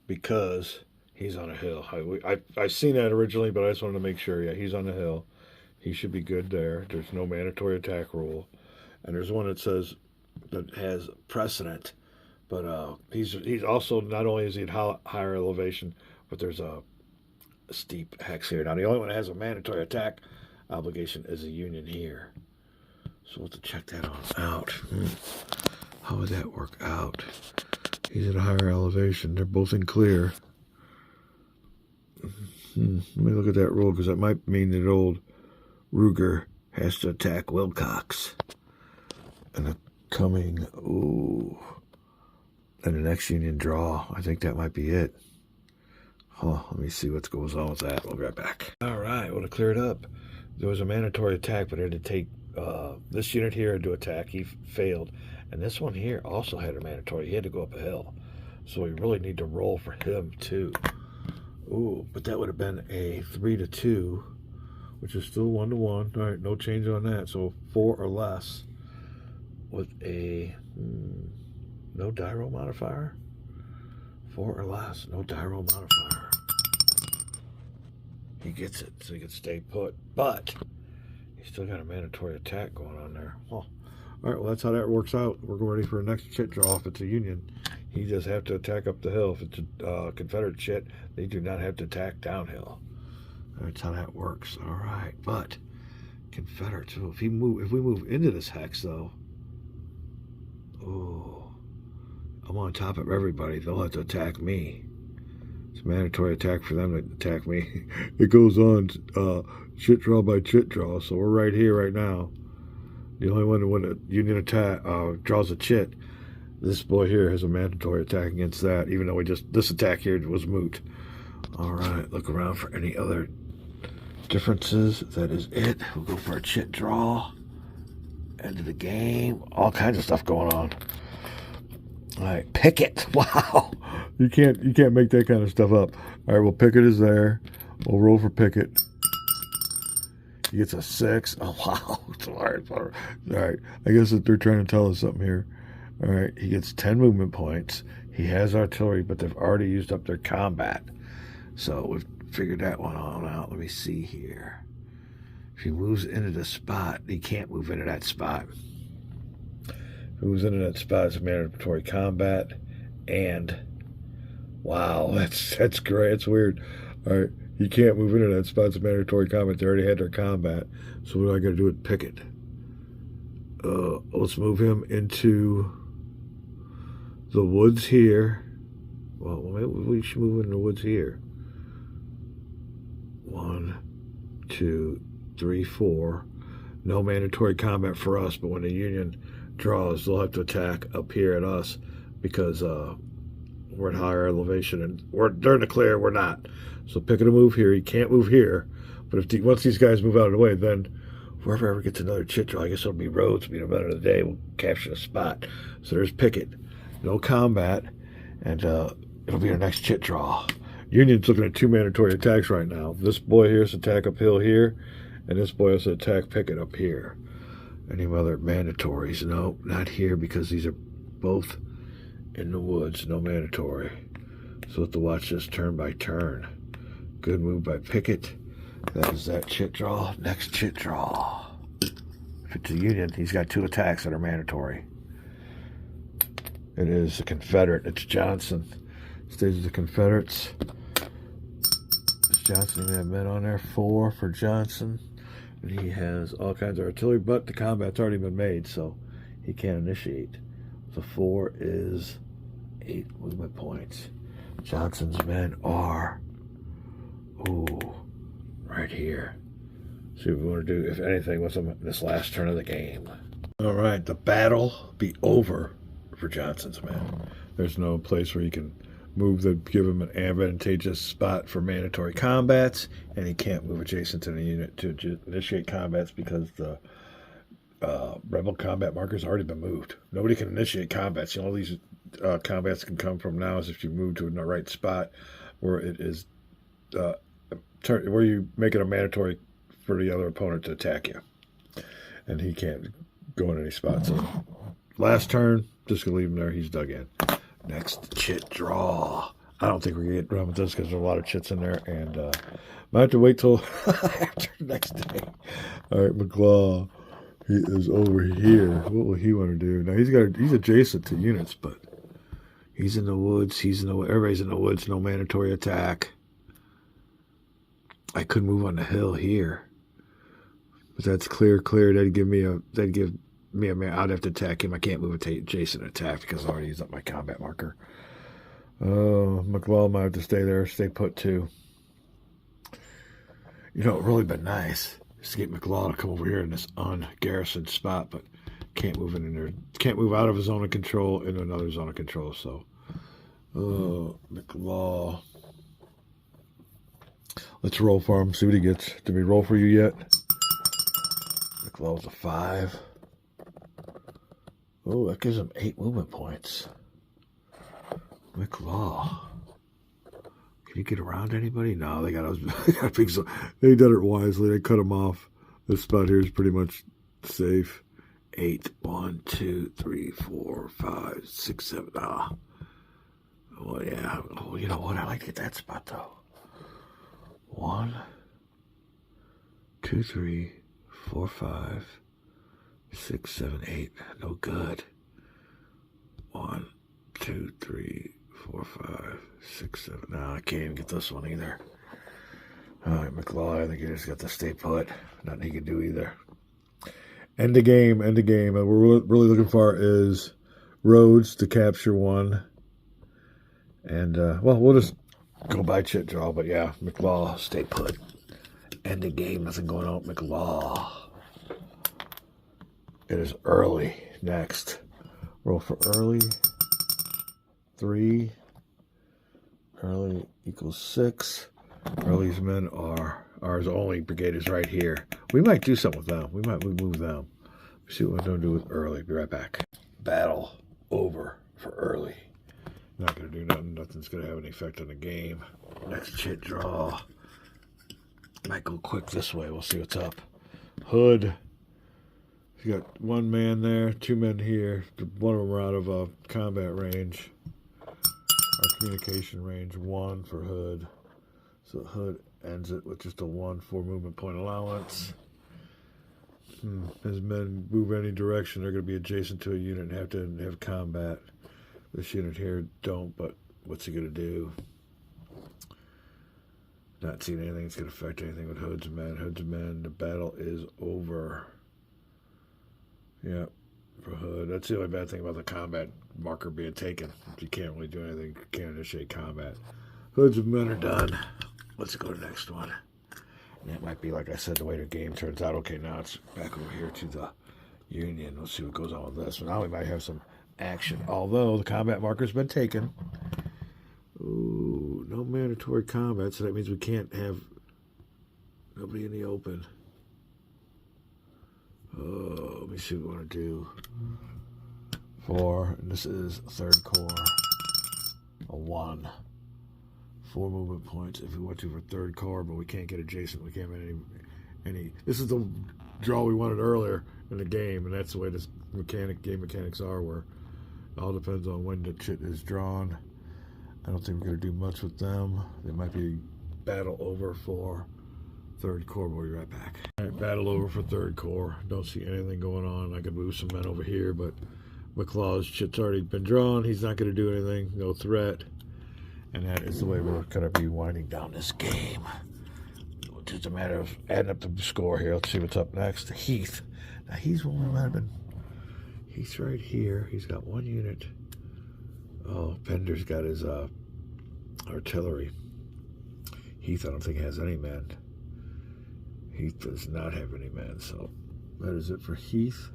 A: because he's on a hill. I seen that originally, but I just wanted to make sure. Yeah, he's on a hill. He should be good there. There's no mandatory attack rule. And there's one that says that has precedent. But he's also, not only is he at higher elevation, but there's a steep hex here. Now, the only one that has a mandatory attack obligation is the Union here. So we'll have to check that on out. How would that work out? He's at a higher elevation. They're both in clear. Let me look at that rule, because that might mean that old Ruger has to attack Wilcox. And a coming, and the next Union draw. I think that might be it. Let me see what goes on with that. We'll be right back. All right, well, to clear it up, there was a mandatory attack, but it had to take this unit here to attack. He failed. And this one here also had a mandatory. He had to go up a hill. So we really need to roll for him, too. But that would have been a 3-2, which is still 1-1. All right, no change on that. So 4 or less with a no die roll modifier. 4 or less, no die roll modifier. He gets it, so he can stay put. But he's still got a mandatory attack going on there. All right, well, that's how that works out. We're ready for the next chit draw. If it's a Union, he just have to attack up the hill. If it's a Confederate chit, they do not have to attack downhill. That's how that works. All right, but Confederates. So if we move into this hex, though, I'm on top of everybody. They'll have to attack me. It's a mandatory attack for them to attack me. It goes on chit draw by chit draw. So we're right here right now. The only one when the Union attack draws a chit, this boy here has a mandatory attack against that, even though this attack here was moot. All right, look around for any other differences. That is it. We'll go for a chit draw. End of the game. All kinds of stuff going on. All right, Pickett. Wow, you can't make that kind of stuff up. All right, well, Pickett is there. We'll roll for Pickett. He gets a 6. Oh, wow. All right. I guess that they're trying to tell us something here. All right. He gets 10 movement points. He has artillery, but they've already used up their combat. So we've figured that one on out. Let me see here. If he moves into the spot, he can't move into that spot. If he moves into that spot, it's mandatory combat. And, wow, that's great. It's weird. All right. You can't move into that spot. It's a mandatory combat. They already had their combat. So what do I got to do with Pickett? Let's move him into the woods here. Well, maybe we should move into the woods here. 1, 2, 3, 4. No mandatory combat for us, but when the Union draws, they'll have to attack up here at us because we're at higher elevation and they're in the clear. We're not. So Pickett will move here. He can't move here. But once these guys move out of the way, then whoever ever gets another chit draw, I guess it'll be Rhodes, be the event of the day, will capture the spot. So there's Pickett. No combat. And it'll be our next chit draw. Union's looking at 2 mandatory attacks right now. This boy here is attack uphill here, and this boy has to attack Pickett up here. Any other mandatories? No, not here because these are both in the woods. No mandatory. So we'll have to watch this turn by turn. Good move by Pickett. That is that chit draw. Next chit draw. If it's a Union, he's got 2 attacks that are mandatory. It is a Confederate. It's Johnson. Stays with the Confederates. Is Johnson going to have men on there? 4 for Johnson. And he has all kinds of artillery, but the combat's already been made, so he can't initiate. So 4 is 8 movement points. Johnson's men are, right here. See what we want to do, if anything, with them this last turn of the game. All right, the battle be over for Johnson's men. There's no place where he can move that give him an advantageous spot for mandatory combats, and he can't move adjacent to the unit to initiate combats because the rebel combat marker's already been moved. Nobody can initiate combats. All these combats can come from now is if you move to the right spot where it is where you make it a mandatory for the other opponent to attack you. And he can't go in any spot. So last turn, just going to leave him there. He's dug in. Next, chit draw. I don't think we're going to get around with this because there's a lot of chits in there. And might have to wait till after the next day. All right, McClaw. He is over here. What will he want to do? Now, he's adjacent to units, but he's in the woods. Everybody's in the woods. No mandatory attack. I could move on the hill here. But that's clear. That'd give me a man. I'd have to attack him. I can't move adjacent attack because I already used up my combat marker. McClaw might have to stay there. Stay put too. You know, it really been nice is to get McClaw to come over here in this ungarrisoned spot, but can't move in there. Can't move out of a zone of control into another zone of control. So, McClaw. Let's roll for him. See what he gets. Did we roll for you yet? McClaw's a 5. Oh, that gives him 8 movement points. McClaw. Can you get around anybody? No, they got a big. They did it wisely. They cut him off. This spot here is pretty much safe. 8. 1, 2, 3, 4, 5, 6, 7. Ah. Oh yeah. Oh, you know what? I like to get that spot though. 1, 2, 3, 4, 5, 6, 7, 8. No good. 1, 2, 3, 4, 5, 6, 7. No, I can't even get this one either. All right, McClaw, I think he just got to stay put. Nothing he can do either. End the game. And what we're really looking for is roads to capture 1. And, well, we'll just go by chit draw. But, yeah, McClaw, stay put. End the game. Nothing going on with McClaw. It is early. Next. Roll for early. 3. Early equals 6. Early's men are ours only. Brigade is right here. We might do something with them. We might move them. See what we're going to do with early. Be right back. Battle over for early. Not going to do nothing. Nothing's going to have any effect on the game. Next chit draw. Might go quick this way. We'll see what's up. Hood. You got 1 man there. 2 men here. One of them are out of combat range. Our communication range 1 for Hood. So Hood ends it with just a 1 4 movement point allowance. As men move any direction, they're going to be adjacent to a unit and have to have combat. This unit here don't, but what's he going to do? Not seeing anything that's going to affect anything with Hood's men. Hood's men, the battle is over. Yeah, for Hood. That's the only bad thing about the combat marker being taken. You can't really do anything. You can't initiate combat. Hood's men are done. Let's go to the next one. And that might be, like I said, the way the game turns out. Okay, now it's back over here to the Union. Let's see what goes on with this. So now we might have some action. Although the combat marker's been taken. Ooh, no mandatory combat, so that means we can't have nobody in the open. Oh, let me see what we want to do. 4, and this is 3rd Corps. A 1. 4 movement points if we want to for 3rd Corps, but we can't get adjacent. We can't get any. This is the draw we wanted earlier in the game, and that's the way this game mechanics are, where it all depends on when the chit is drawn. I don't think we're going to do much with them. They might be battle over for 3rd Corps. We'll be right back. All right, battle over for 3rd Corps. Don't see anything going on. I could move some men over here, but McClaw's chit's already been drawn. He's not going to do anything. No threat. And that is the way we're going to be winding down this game. It's just a matter of adding up the score here. Let's see what's up next. Heath. Now, he's one that might have been. He's right here. He's got 1 unit. Oh, Pender's got his artillery. Heath, I don't think, has any men. Heath does not have any men, so that is it for Heath.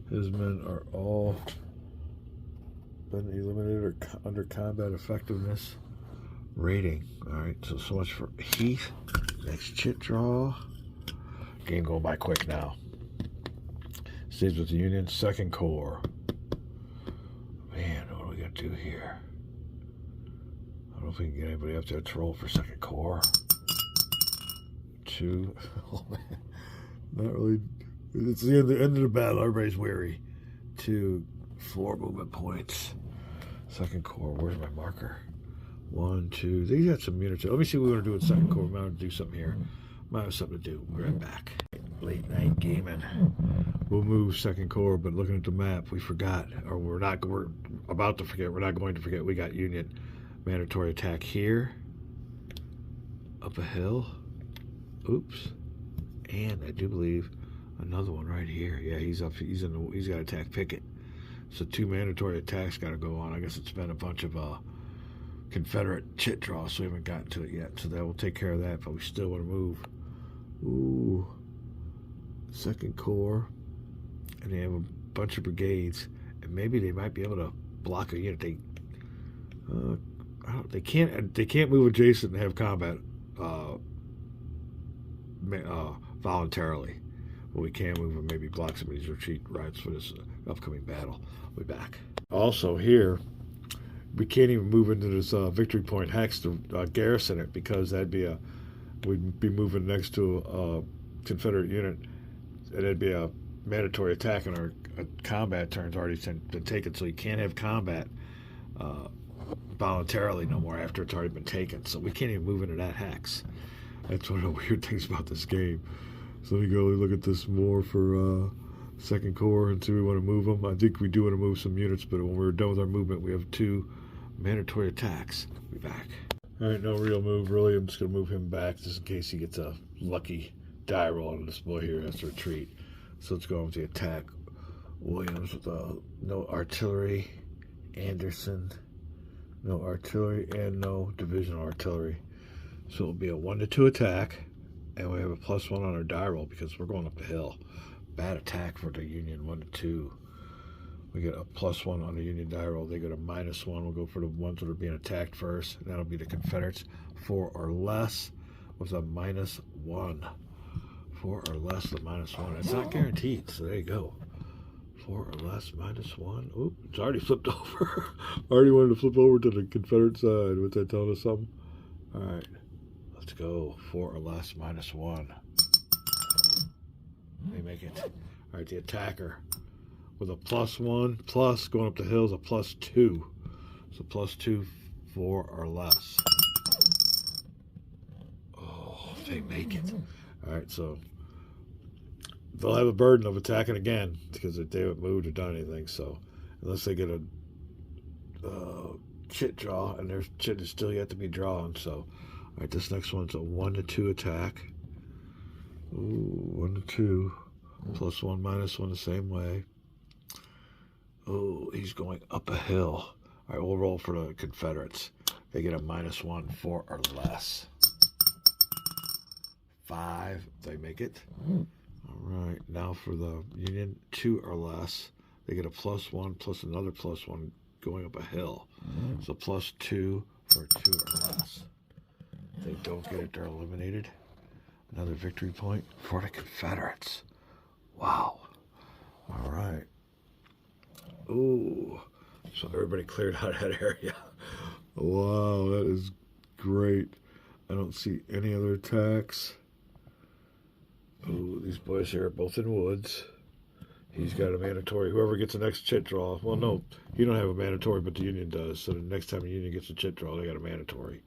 A: His men are all been eliminated or under combat effectiveness rating. All right, so much for Heath. Next chit draw. Game going by quick now. Stays with the Union. 2nd Corps. Man, what are we going to do here? I don't know if we can get anybody up there to roll for 2nd Corps. 2. Oh, man. Not really. It's the end of the battle. Everybody's weary. 2, 4 movement points. Second corps. Where's my marker? 1, 2. They got some units. Let me see what we want to do with second corps. We might do something here. Might have something to do. We're right back. Late night gaming. We'll move second corps, but looking at the map, we forgot, or we're about to forget. We're not going to forget. We got Union mandatory attack here, up a hill. Oops, and I do believe another one right here. Yeah, he's up. He's got to attack Pickett. So 2 mandatory attacks got to go on. I guess it's been a bunch of Confederate chit draws, so we haven't gotten to it yet. So that will take care of that, but we still want to move. Ooh, second corps, and they have a bunch of brigades, and maybe they might be able to block a unit. They can't move adjacent and have combat voluntarily, but we can move and maybe block somebody's retreat routes for this upcoming battle. We'll be back. Also here, we can't even move into this victory point hex to garrison it, because we'd be moving next to a Confederate unit, and it'd be a mandatory attack, and our combat turn's already been taken, so you can't have combat voluntarily no more after it's already been taken. So we can't even move into that hex. That's one of the weird things about this game. So let me go look at this more for second corps and see if we want to move them. I think we do want to move some units, but when we're done with our movement, we have 2 mandatory attacks. We'll be back. All right, no real move, really. I'm just going to move him back just in case he gets a lucky die roll on this boy here. Has to retreat. So let's go on with the attack. Williams with no artillery. Anderson, no artillery, and no divisional artillery. So it'll be a 1-2 attack, and we have a +1 on our die roll because we're going up the hill. Bad attack for the Union, 1-2. We get a +1 on the Union die roll. They get a -1. We'll go for the ones that are being attacked first, and that'll be the Confederates. 4 or less with a -1. 4 or less, the -1. It's not guaranteed, so there you go. 4 or less, -1. Oop, it's already flipped over. Already wanted to flip over to the Confederate side. What's that telling us something? All right, let's go. 4 or less, -1. They make it. All right, the attacker with a +1 plus going up the hills, a +2. So +2, 4 or less. Oh, they make it. All right, so they'll have a burden of attacking again because they haven't moved or done anything. So unless they get a chit draw, and their chit is still yet to be drawn. So all right, this next one's a 1-2 attack. Ooh, 1-2. +1, -1 the same way. Oh, he's going up a hill. All right, we'll roll for the Confederates. They get a -1, 4 or less. 5, they make it. All right, now for the Union, 2 or less. They get a +1 plus another +1 going up a hill. So +2 for 2 or less. If they don't get it, they're eliminated. Another victory point for the Confederates. Wow. All right. Ooh. So everybody cleared out that area. Wow, that is great. I don't see any other attacks. Ooh, these boys here are both in woods. He's got a mandatory. Whoever gets the next chit draw. Well, no, he don't have a mandatory, but the Union does. So the next time the Union gets a chit draw, they got a mandatory.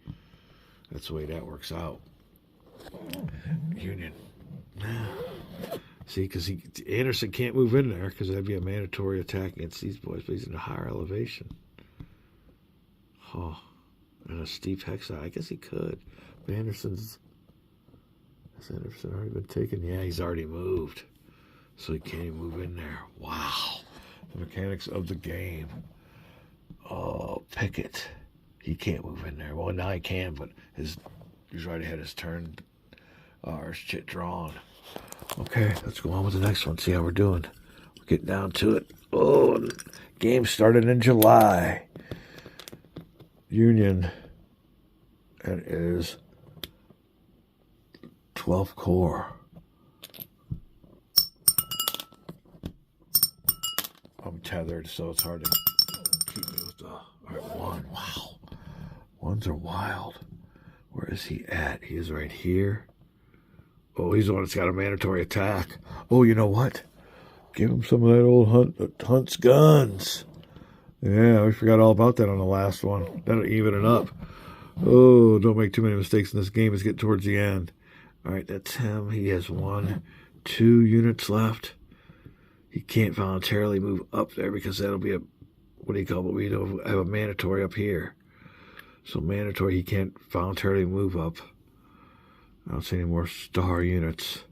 A: That's the way that works out. Union. See, because Anderson can't move in there because that'd be a mandatory attack against these boys, but he's in a higher elevation. Oh, and a steep hex. I guess he could. But has Anderson already been taken? Yeah, he's already moved. So he can't even move in there. Wow. The mechanics of the game. Oh, Pickett. He can't move in there. Well, now he can, but he's already had his turn, his chit drawn. Okay, let's go on with the next one. See how we're doing. We're getting down to it. Oh, game started in July. Union. And it is 12th Corps. I'm tethered, so it's hard to keep me with the... All right, 1. Wow. 1s are wild. Where is he at? He is right here. Oh, he's the one that's got a mandatory attack. Oh, you know what? Give him some of that old Hunt's guns. Yeah, we forgot all about that on the last one. That'll even it up. Oh, don't make too many mistakes in this game. Let's get towards the end. All right, that's him. He has 1, 2 units left. He can't voluntarily move up there because that'll be a, what do you call it? We don't have a mandatory up here. So mandatory, he can't voluntarily move up. I don't see any more star units.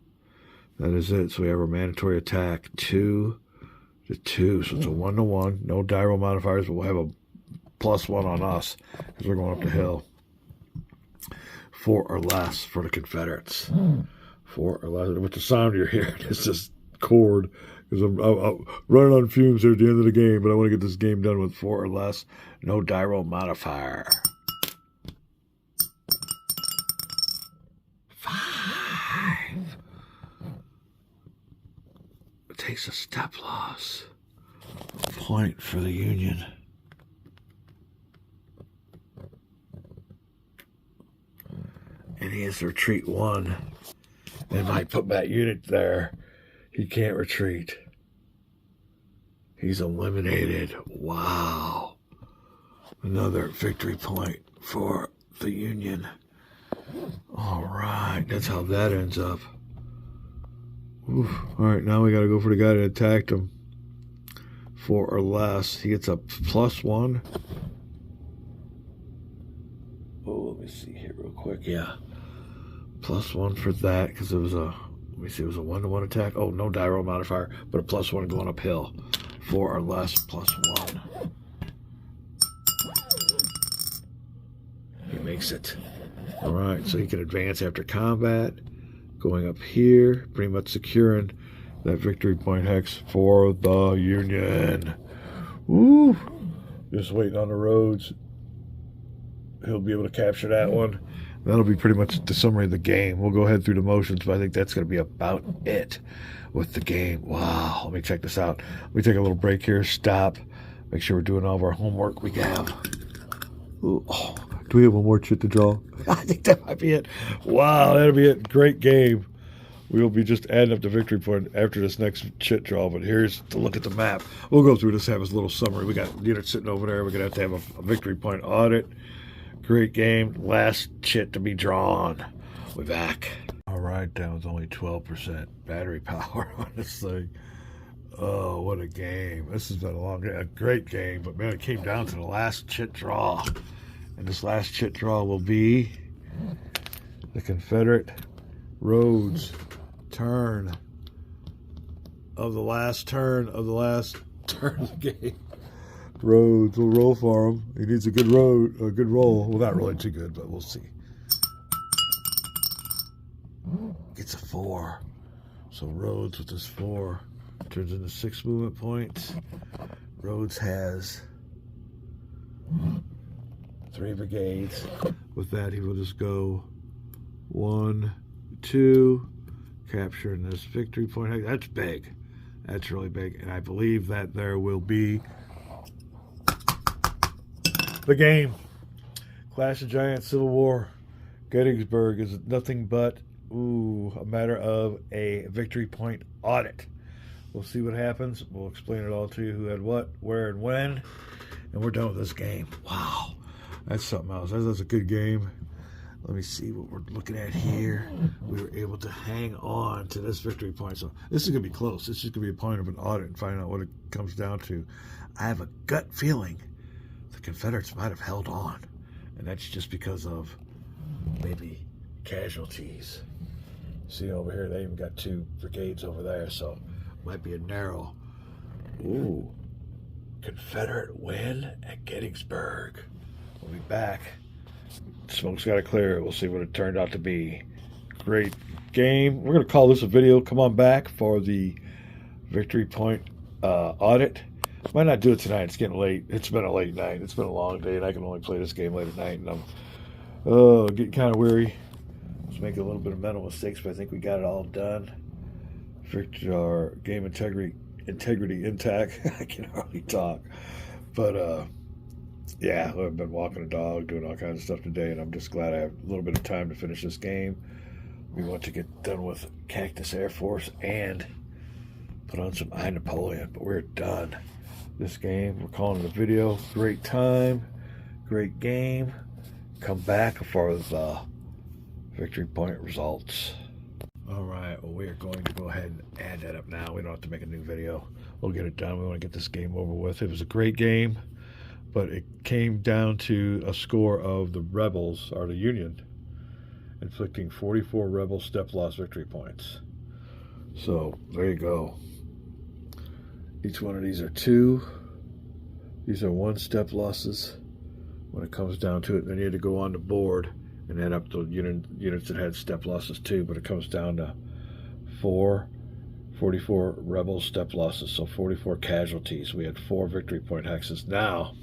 A: That is it. So we have our mandatory attack, 2 to 2. So it's a 1 to 1. No diral modifiers, but we'll have a +1 on us because we're going up the hill. 4 or less for the Confederates. 4 or less. With the sound you're hearing, it's just cord. Because I'm running on fumes here at the end of the game, but I want to get this game done with 4 or less. No diral modifier. 5. It takes a step loss. A point for the Union. And he has to retreat 1. And might put that unit there. He can't retreat. He's eliminated. Wow. Another victory point for the Union. All right. That's how that ends up. Oof. All right. Now we got to go for the guy that attacked him. 4 or less. He gets a +1. Oh, let me see here real quick. Yeah. +1 for that because it was a, let me see, it was a 1-to-1 attack. Oh, no diral modifier, but a +1 going uphill. 4 or less, +1. He makes it. All right, so he can advance after combat. Going up here, pretty much securing that victory point hex for the Union. Woo! Just waiting on the roads. He'll be able to capture that one. That'll be pretty much the summary of the game. We'll go ahead through the motions, but I think that's going to be about it with the game. Wow. Let me check this out. Let me take a little break here. Stop. Make sure we're doing all of our homework we have. Ooh, oh, do we have one more chit to draw? I think that might be it. Wow, that'll be it. Great game. We'll be just adding up the victory point after this next chit draw, but here's to look at the map. We'll go through this, have a little summary. We got units sitting over there. We're going to have a victory point audit. Great game. Last chit to be drawn. We're back. All right, that was only 12% battery power on this thing. Oh, what a game. This has been a great game, but man, it came down to the last chit draw. And this last chit draw will be the Confederate Rhodes turn of the last turn of the game. Rhodes will roll for him. He needs a good roll. Well, not really too good, but we'll see. Gets a 4. So Rhodes with his 4 turns into 6 movement points. Rhodes has 3 brigades. With that, he will just go 1, 2, capturing this victory point. That's big. That's really big. And I believe that there will be the game. Clash of Giants, Civil War. Gettysburg is nothing but a matter of a victory point audit. We'll see what happens. We'll explain it all to you, who had what, where, and when. And we're done with this game. Wow. That's something else. That's a good game. Let me see what we're looking at here. We were able to hang on to this victory point. So this is going to be close. This is going to be a point of an audit and find out what it comes down to. I have a gut feeling the Confederates might have held on. And that's just because of maybe casualties. See over here, they even got 2 brigades over there. So might be a narrow. Ooh. Confederate win at Gettysburg. We'll be back. Smoke's got to clear. We'll see what it turned out to be. Great game. We're going to call this a video. Come on back for the victory point audit. Might not do it tonight. It's getting late. It's been a late night. It's been a long day, and I can only play this game late at night. And I'm getting kind of weary. Just making a little bit of mental mistakes, but I think we got it all done. Our game integrity intact. I can hardly talk. But, yeah, I've been walking a dog, doing all kinds of stuff today, and I'm just glad I have a little bit of time to finish this game. we want to get done with Cactus Air Force and put on some I Napoleon, but we're done. This game, we're calling it a video. Great time, great game. Come back for the victory point results. All right, well, we are going to go ahead and add that up now. We don't have to make a new video. We'll get it done. We want to get this game over with. It was a great game, but it came down to a score of the rebels, or the Union, inflicting 44 rebel step loss victory points. So there you go. Each one of these are 2. These are 1 step losses when it comes down to it. Then you had to go on the board and add up the units that had step losses too, but it comes down to 44 rebel step losses, so 44 casualties. We had 4 victory point hexes. Now,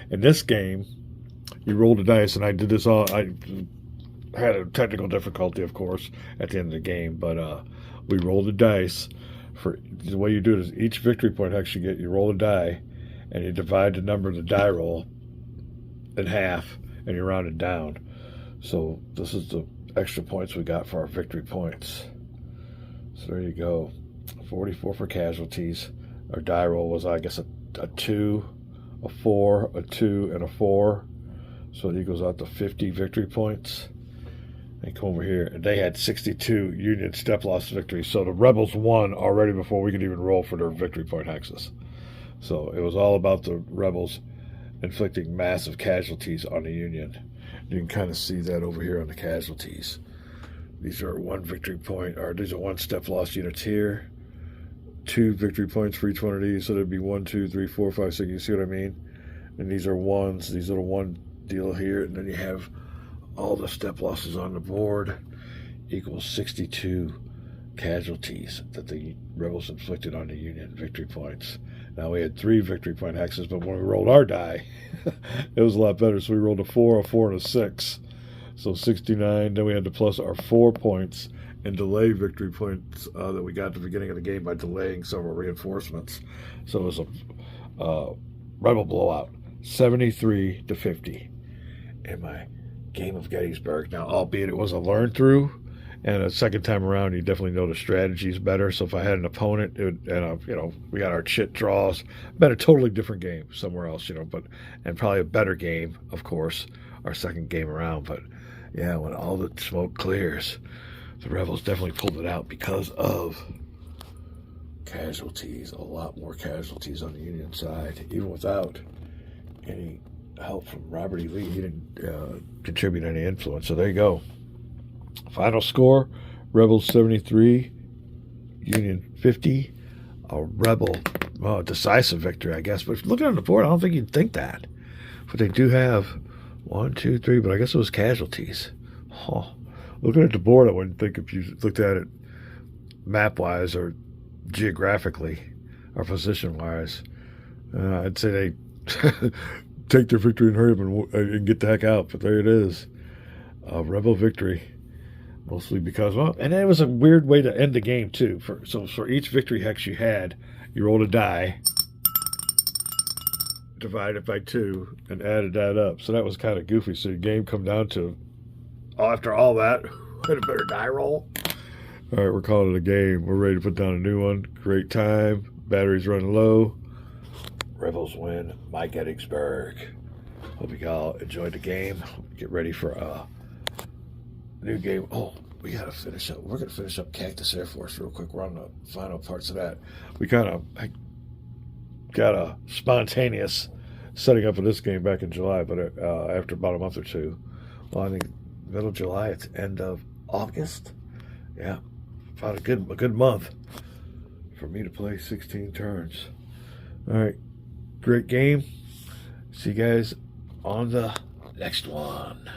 A: in this game, you roll the dice, and I did this all. I had a technical difficulty, of course, at the end of the game, but we rolled the dice. For the way you do it is each victory point hex you get, you roll a die, and you divide the number of the die roll in half, and you round it down. So this is the extra points we got for our victory points. So there you go. 44 for casualties. Our die roll was, I guess, a 2, a 4, a 2, and a 4. So it equals out to 50 victory points. And come over here, and they had 62 Union step loss victories. So the rebels won already before we could even roll for their victory point hexes. So it was all about the rebels inflicting massive casualties on the Union. You can kind of see that over here on the casualties. These are 1 victory point, or these are 1 step loss units here. 2 victory points for each one of these. So there'd be 1, 2, 3, 4, 5, 6. You see what I mean? And these are 1s. These are the 1 deal here, and then you have all the step losses on the board equals 62 casualties that the rebels inflicted on the Union victory points. Now we had 3 victory point hexes, but when we rolled our die, it was a lot better. So we rolled a 4, a 4, and a 6. So 69. Then we had to plus our 4 points and delay victory points that we got at the beginning of the game by delaying several reinforcements. So it was a rebel blowout, 73-50 in my game of Gettysburg. Now, albeit it was a learn through, and a second time around, you definitely know the strategies better. So if I had an opponent, we got our chit draws, been a totally different game somewhere else, and probably a better game, of course, our second game around. But yeah, when all the smoke clears, the rebels definitely pulled it out because of casualties, a lot more casualties on the Union side, even without any help from Robert E. Lee. He didn't contribute any influence. So there you go. Final score, rebels 73, Union 50. A rebel, decisive victory, I guess. But if looking on the board, I don't think you'd think that. But they do have 1, 2, 3, but I guess it was casualties. Looking at the board, I wouldn't think if you looked at it map-wise or geographically or position-wise. I'd say they take their victory and hurry up and get the heck out. But there it is. A rebel victory. Mostly because, and it was a weird way to end the game, too. So for each victory hex you had, you rolled a die, divided it by 2, and added that up. So that was kind of goofy. So the game come down to, after all that, had a better die roll. All right, we're calling it a game. We're ready to put down a new one. Great time. Batteries running low. Rebels win my Gettysburg. Hope you all enjoyed the game. Get ready for a new game. Oh, we got to finish up. We're going to finish up Cactus Air Force real quick. We're on the final parts of that. We kind of got a spontaneous setting up of this game back in July, but after about a month or 2. Well, I think middle of July, it's end of August. Yeah, about a good month for me to play 16 turns. All right, great game. See you guys on the next one.